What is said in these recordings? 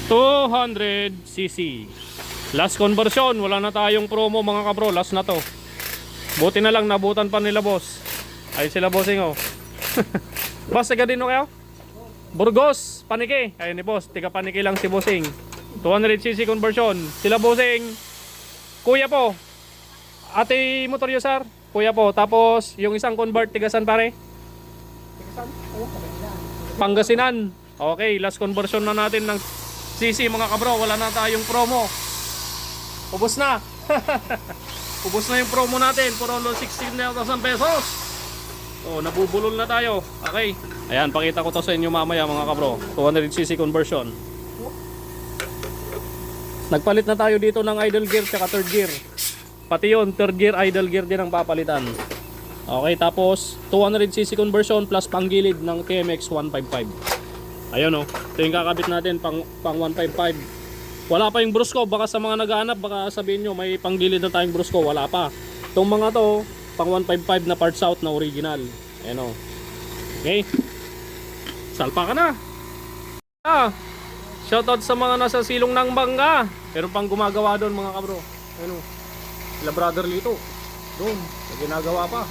200cc. Last conversion, wala na tayong promo mga kabro, last na to. Buti na lang nabutan pa nila boss. Ay sila bossing oh. Boss, taga din kayo? Burgos, Paniki. Ayun ni boss, tiga Paniki lang si bossing. 200cc conversion. Sila bossing, kuya po. Ate motor user, kuya po. Tapos yung isang convert, tigasan pare? Pangasinan. Okay, last conversion na natin ng CC mga kabro, wala na tayong promo. Ubos na. Ubos na yung promo natin for only 16,000 pesos. So, nabubulol na tayo. Okay. Ayan, pakita ko to sa inyo mamaya mga kabro. 200cc conversion. Nagpalit na tayo dito ng idle gear tsaka third gear. Pati yun, third gear, idle gear din ang papalitan. Okay, tapos 200cc conversion plus panggilid ng TMX 155. Ayun o, ito yung kakabit natin pang 155. Wala pa yung Brusco, baka sa mga naghahanap, baka sabihin nyo may panggilid na tayong Brusco, wala pa. Itong mga to, pang 155 na parts out na original. Ayun o. Okay. Salpa ka na. Shoutout sa mga nasa silong ng Bangga. Pero pang gumagawa doon mga kabro. Ayun o. Sila brother Lito. Doon, may ginagawa pa.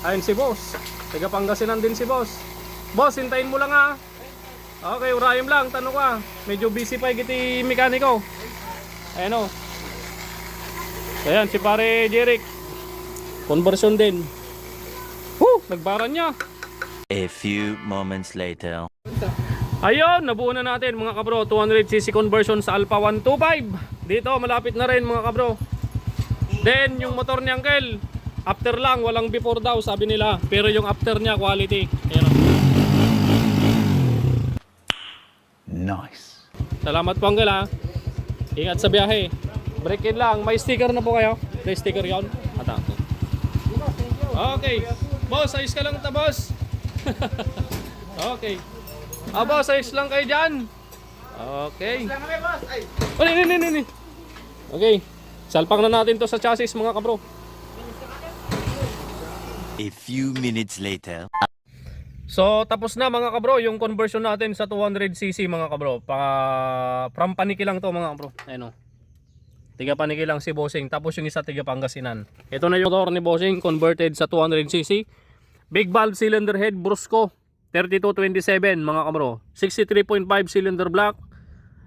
Ayun si boss. Taga Pangasinan din si boss. Boss, hintayin mo lang ha. Okay, urayim lang, tanong ka. Medyo busy pa yung mekaniko. Ayan o. Ayan, si pare Jeric. Conversion din. Nagbaran niya. A few moments later. Ayun, nabuo na natin mga kabro. 200cc conversion sa Alpha 125. Dito, malapit na rin mga kabro. Then, yung motor ni Uncle, after lang, walang before daw, sabi nila. Pero yung after niya, quality. Ayan o. Nice. Salamat po Uncle ha. Ingat sa biyahe. Break in lang. May sticker na po kayo? May sticker yon. Ata. Okay. Boss, ayos ka lang ta boss. Okay. Boss, ayos lang kayo dyan. Okay. Okay. Salpang na natin to sa chassis mga kabro. A few minutes later. So tapos na mga kabro yung conversion natin sa 200cc mga kabro. From Paniki lang to mga kabro. Ayun o. Tiga Paniki lang si Bossing. Tapos yung isa tiga Pangasinan. Ito na yung motor ni Bossing converted sa 200cc. Big valve cylinder head Brusco 3227 mga kabro. 63.5 cylinder block.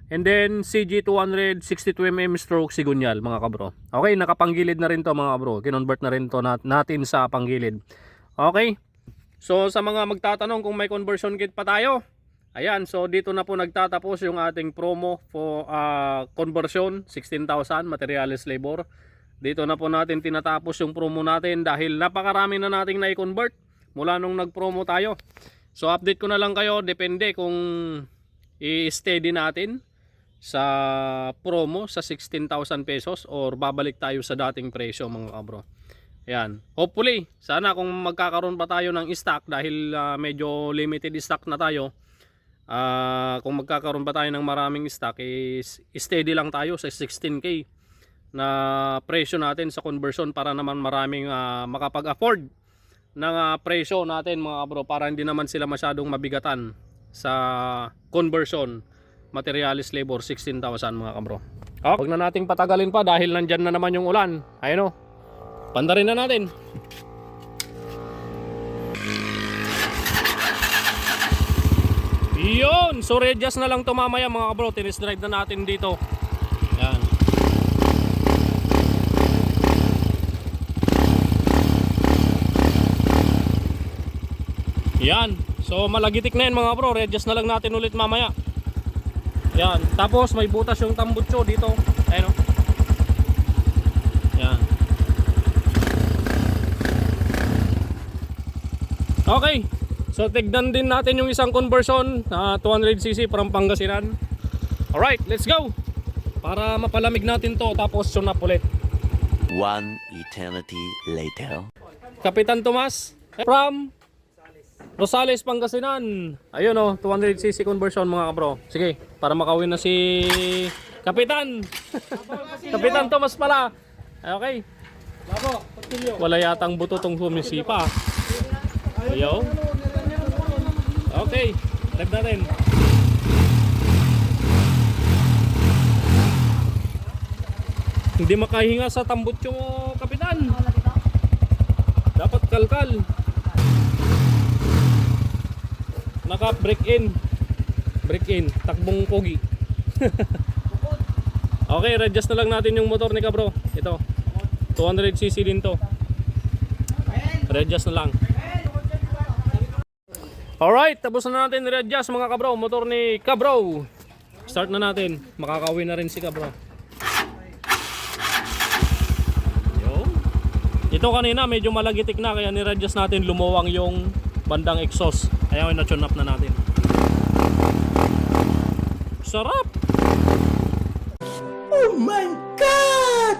And then CG 262mm stroke sigunyal mga kabro. Okay, nakapanggilid na rin to mga kabro. Kinonvert na rin to natin sa panggilid. Okay. So sa mga magtatanong kung may conversion kit pa tayo, ayan, so dito na po nagtatapos yung ating promo for conversion 16,000 materials labor. Dito na po natin tinatapos yung promo natin dahil napakarami na nating na-convert mula nung nag-promo tayo. So update ko na lang kayo, depende kung i-steady natin sa promo sa 16,000 pesos or babalik tayo sa dating presyo mga kabro. Ayan. Hopefully, sana kung magkakaroon pa tayo ng stock dahil medyo limited stock na tayo. Kung magkakaroon pa tayo ng maraming stock, steady lang tayo sa 16K na presyo natin sa conversion para naman maraming makapag-afford ng presyo natin mga bro, para hindi naman sila masyadong mabigatan sa conversion materialis labor 16,000 mga kabro. Huwag na nating patagalin pa dahil nandyan na naman yung ulan. Ayun o. Pandarin na natin. Yun. So readjust na lang to mamaya mga kabro. Test drive na natin dito. Yan. Yan. So malagitik na yan mga kabro. Readjust na lang natin ulit mamaya. Yan. Tapos may butas yung tambutso dito. Ayun o. Yan. Okay, so tignan din natin yung isang conversion na 200cc from Pangasinan. Alright, let's go! Para mapalamig natin to tapos tune up ulit. One eternity later. Kapitan Tomas from Rosales, Pangasinan. Ayun o, 200cc conversion mga kabro. Sige, para makawin na si Kapitan. Kapitan Tomas pala. Okay. Wala yatang buto tong humisipa. Yo. Okay, tag natin. Hindi makahinga sa tambot yung kapitan. Dapat kalkal. Naka break in. Break in. Takbong pogi. Okay, readjust na lang natin yung motor ni Kabro. Ito. 200cc din to. Readjust na lang. Alright, tapos na natin readjust mga Kabro. Motor ni Kabro. Start na natin. Makakauwi na rin si Kabro. Ito kanina medyo malagitik na kaya ni-readjust natin, lumuwang yung bandang exhaust. Kaya na-tune up na natin. Sarap! Oh my God!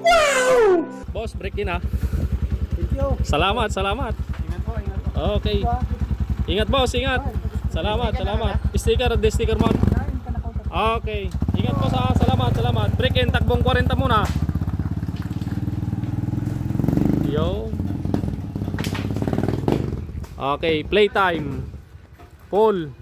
Wow! Boss, break in ha. Thank you. Salamat, salamat. Ingat po, ingat po. Okay. Ingat boss, ingat. Salamat, salamat. Sticker, the sticker man. Okay. Ingat po sa salamat, salamat. Break in, takbong 40 muna. Yo. Okay, playtime. Full.